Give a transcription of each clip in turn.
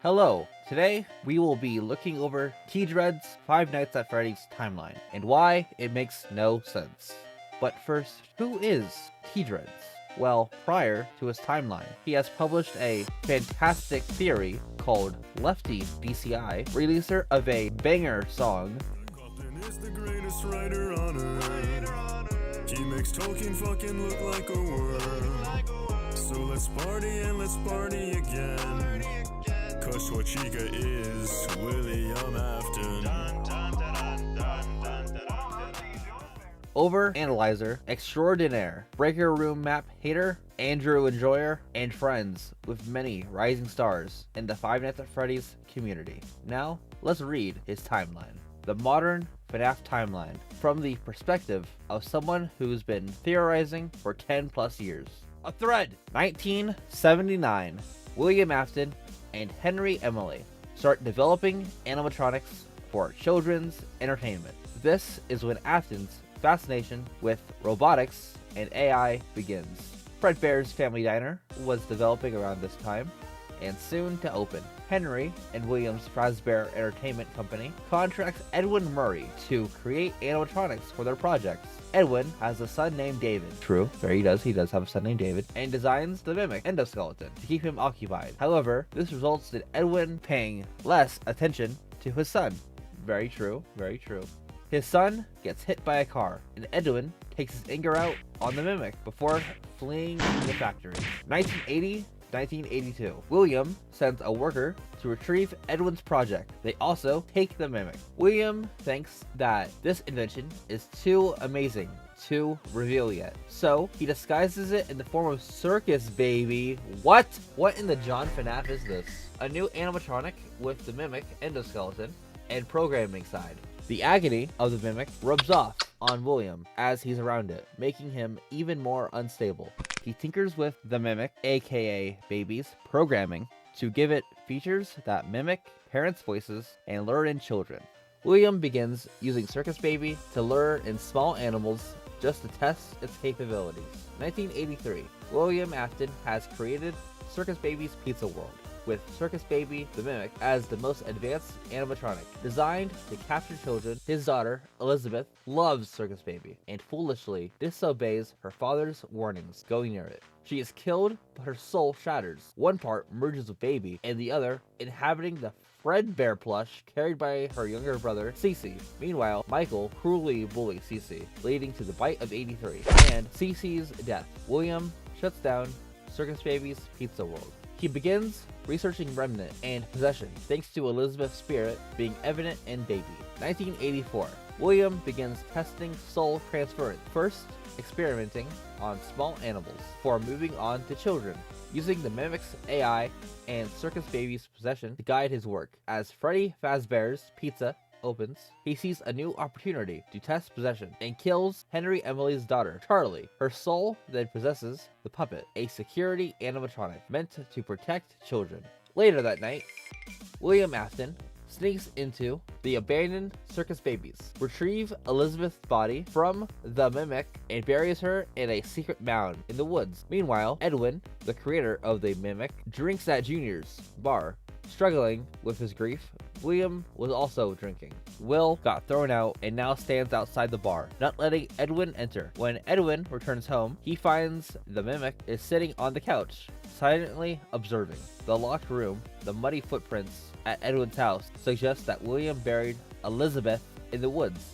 Hello, today we will be looking over TDreads' Five Nights at Freddy's timeline and why it makes no sense. But first, who is TDreads? Well, prior to his timeline, he has published a fantastic theory called Lefty DCI, releaser of a banger song. Captain is the greatest writer on earth. He makes Tolkien fucking look like a word. So let's party and let's party again. Cause what Chica is William Afton. Overanalyzer extraordinaire, breaker room map hater, Andrew Enjoyer, and friends with many rising stars in the Five Nights at Freddy's community. Now, let's read his timeline. The modern FNAF timeline from the perspective of someone who's been theorizing for 10 plus years. A thread! 1979, William Afton and Henry Emily start developing animatronics for children's entertainment. This is when Afton's fascination with robotics and AI begins. Fredbear's Family Diner was developing around this time and soon to open. Henry and William's fazbear Entertainment Company contracts Edwin Murray to create animatronics for their projects. Edwin has a son named David. True, there he does have a son named David, and designs the mimic endoskeleton to keep him occupied. However, this results in Edwin paying less attention to his son. Very true, very true. His son gets hit by a car, and Edwin takes his anger out on the mimic before fleeing the factory. 1982. William sends a worker to retrieve Edwin's project. They also take the mimic. William thinks that this invention is too amazing to reveal yet, so he disguises it in the form of Circus Baby. What in the John FNAF is this? A new animatronic with the mimic endoskeleton and programming side. The agony of the mimic rubs off on William as he's around it, making him even more unstable. He tinkers with the mimic, aka Baby's programming, to give it features that mimic parents' voices and lure in children. William begins using Circus Baby to lure in small animals just to test its capabilities. 1983. William Afton has created Circus Baby's Pizza World, with Circus Baby the Mimic as the most advanced animatronic. Designed to capture children, his daughter, Elizabeth, loves Circus Baby and foolishly disobeys her father's warnings going near it. She is killed, but her soul shatters. One part merges with Baby, and the other inhabiting the Fredbear plush carried by her younger brother, Cece. Meanwhile, Michael cruelly bullies Cece, leading to the bite of 83 and Cece's death. William shuts down Circus Baby's Pizza World. He begins researching remnant and possession, thanks to Elizabeth's spirit being evident in Baby. 1984. William begins testing soul transference, first experimenting on small animals before moving on to children, using the mimic's AI and Circus Baby's possession to guide his work. As Freddy Fazbear's Pizza opens, he sees a new opportunity to test possession and kills Henry Emily's daughter, Charlie. Her soul then possesses the puppet, a security animatronic meant to protect children. Later that night, William Afton sneaks into the abandoned Circus Babies, retrieve Elizabeth's body from the mimic, and buries her in a secret mound in the woods. Meanwhile, Edwin, the creator of the mimic, drinks at Junior's bar. Struggling with his grief, William was also drinking. Will got thrown out and now stands outside the bar, not letting Edwin enter. When Edwin returns home, he finds the mimic is sitting on the couch, silently observing. The locked room, the muddy footprints at Edwin's house suggest that William buried Elizabeth in the woods.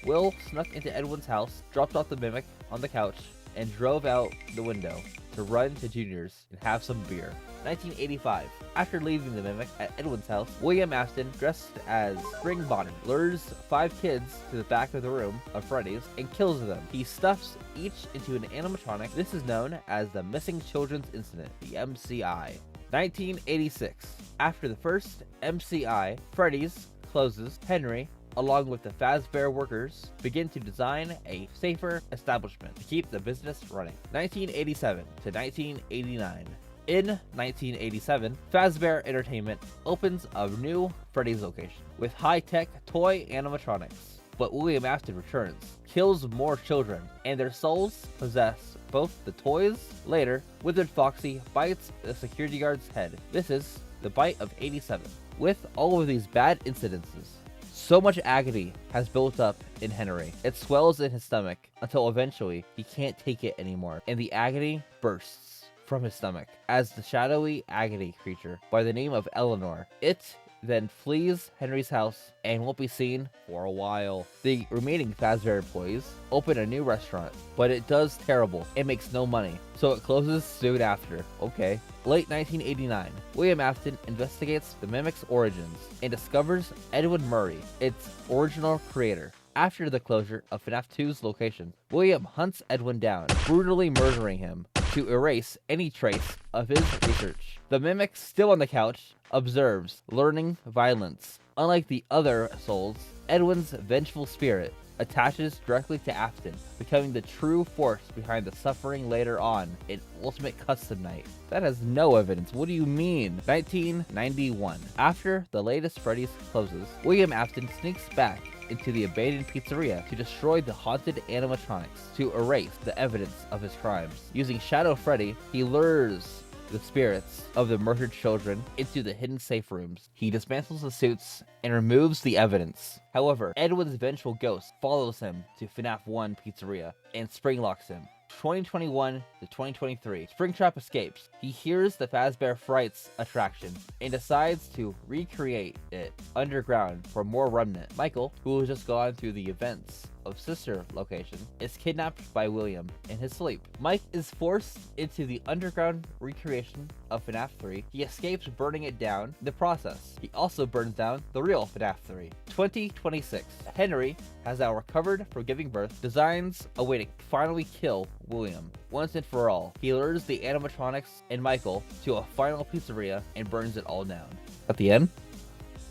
Will snuck into Edwin's house, dropped off the mimic on the couch, and drove out the window to run to Junior's and have some beer. 1985. After leaving the mimic at Edwin's house, William Afton, dressed as Spring Bonnie, lures 5 kids to the back of the room of Freddy's and kills them. He stuffs each into an animatronic. This is known as the Missing Children's Incident, the MCI. 1986. After the first MCI, Freddy's closes. Henry, along with the Fazbear workers, begin to design a safer establishment to keep the business running. 1987 to 1989. In 1987, Fazbear Entertainment opens a new Freddy's location with high-tech toy animatronics. But William Afton returns, kills more children, and their souls possess both the toys. Later, Withered Foxy bites the security guard's head. This is the bite of 87. With all of these bad incidences, so much agony has built up in Henry. It swells in his stomach until eventually he can't take it anymore, and the agony bursts from his stomach as the shadowy agony creature by the name of Eleanor. It then flees Henry's house and won't be seen for a while. The remaining fazbear employees open a new restaurant, but it does terrible and makes no money, so it closes soon after. Okay. Late 1989, William Afton investigates the Mimic's origins and discovers Edwin Murray, its original creator. After the closure of FNAF 2's location, William hunts Edwin down, brutally murdering him to erase any trace of his research. The Mimic, still on the couch, observes, learning violence. Unlike the other souls, Edwin's vengeful spirit attaches directly to Afton, becoming the true force behind the suffering later on in Ultimate Custom Night. That has no evidence. What do you mean? 1991. After the latest Freddy's closes, William Afton sneaks back into the abandoned pizzeria to destroy the haunted animatronics to erase the evidence of his crimes. Using Shadow Freddy, he lures the spirits of the murdered children into the hidden safe rooms. He dismantles the suits and removes the evidence. However, Edwin's vengeful ghost follows him to FNAF 1 pizzeria and springlocks him. 2021 to 2023, Springtrap escapes. He hears the Fazbear Frights attraction and decides to recreate it underground for more remnant. Michael, who has just gone through the events of sister location, is kidnapped by William in his sleep. Mike is forced into the underground recreation of FNAF 3. He escapes burning it down in the process. He also burns down the real FNAF 3. 2026, Henry has now recovered from giving birth, designs a way to finally kill William once and for all. He lures the animatronics and Michael to a final pizzeria and burns it all down. At the end,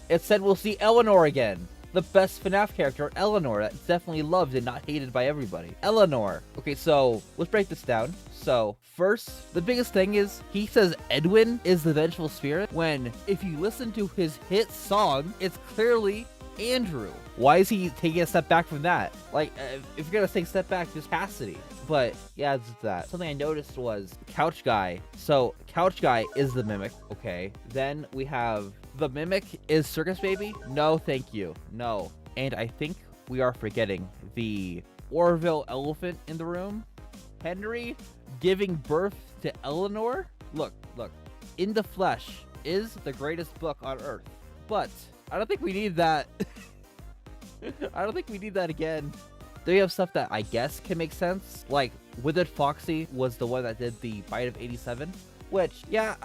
it said we'll see Eleanor again. The best FNAF character, Eleanor, that's definitely loved and not hated by everybody. Eleanor. Okay, so let's break this down. So first, the biggest thing is he says Edwin is the vengeful spirit, when if you listen to his hit song, it's clearly Andrew. Why is he taking a step back from that? Like, if you're gonna take a step back, just Cassidy. But yeah, it's that. Something I noticed was Couch Guy. So Couch Guy is the Mimic. Okay. Then we have the Mimic is Circus Baby. No, thank you. No. And I think we are forgetting the Orville elephant in the room. Henry giving birth to Eleanor. Look. In the Flesh is the greatest book on Earth. But I don't think we need that. I don't think we need that again. Then we have stuff that I guess can make sense. Like, Withered Foxy was the one that did the bite of 87. Which, yeah,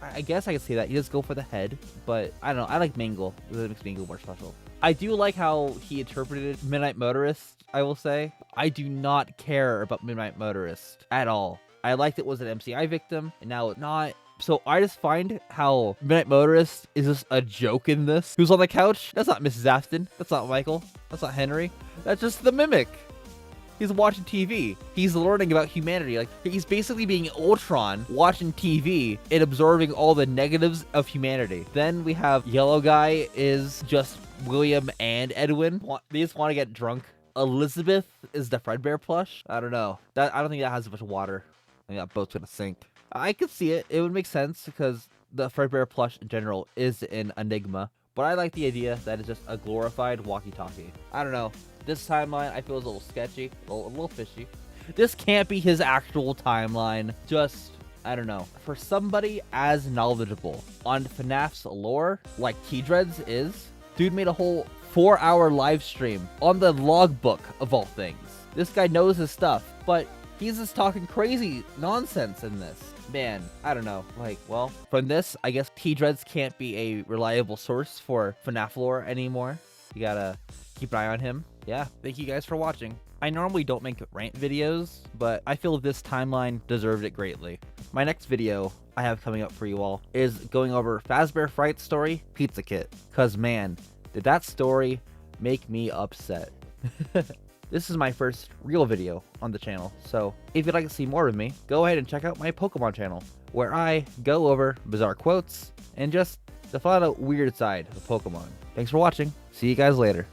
I guess I can see that. He does go for the head. But, I don't know. I like Mangle. That makes Mangle more special. I do like how he interpreted Midnight Motorist, I will say. I do not care about Midnight Motorist at all. I liked it was an MCI victim, and now it's not. So I just find how Midnight Motorist is just a joke in this. Who's on the couch? That's not Mrs. Afton. That's not Michael. That's not Henry. That's just the Mimic. He's watching TV. He's learning about humanity. Like, he's basically being Ultron, watching TV and absorbing all the negatives of humanity. Then we have Yellow Guy is just William and Edwin. They just want to get drunk. Elizabeth is the Fredbear plush. I don't know. I don't think that has a bunch of water. I think that boat's gonna sink. I could see it. It would make sense because the Fredbear plush in general is an enigma. But I like the idea that it's just a glorified walkie-talkie. I don't know. This timeline I feel is a little sketchy, a little fishy. This can't be his actual timeline. Just, I don't know. For somebody as knowledgeable on FNAF's lore, like TDreads is, dude made a whole 4-hour live stream on the logbook of all things. This guy knows his stuff, but he's just talking crazy nonsense in this. Man, I don't know. Like, well, from this, I guess TDreads can't be a reliable source for FNAF lore anymore. You gotta keep an eye on him. Yeah, thank you guys for watching. I normally don't make rant videos, but I feel this timeline deserved it greatly. My next video I have coming up for you all is going over Fazbear Fright story, Pizza Kit. Cause man, did that story make me upset. This is my first real video on the channel, so if you'd like to see more of me, go ahead and check out my Pokemon channel, where I go over bizarre quotes and just the flat out weird side of Pokemon. Thanks for watching. See you guys later.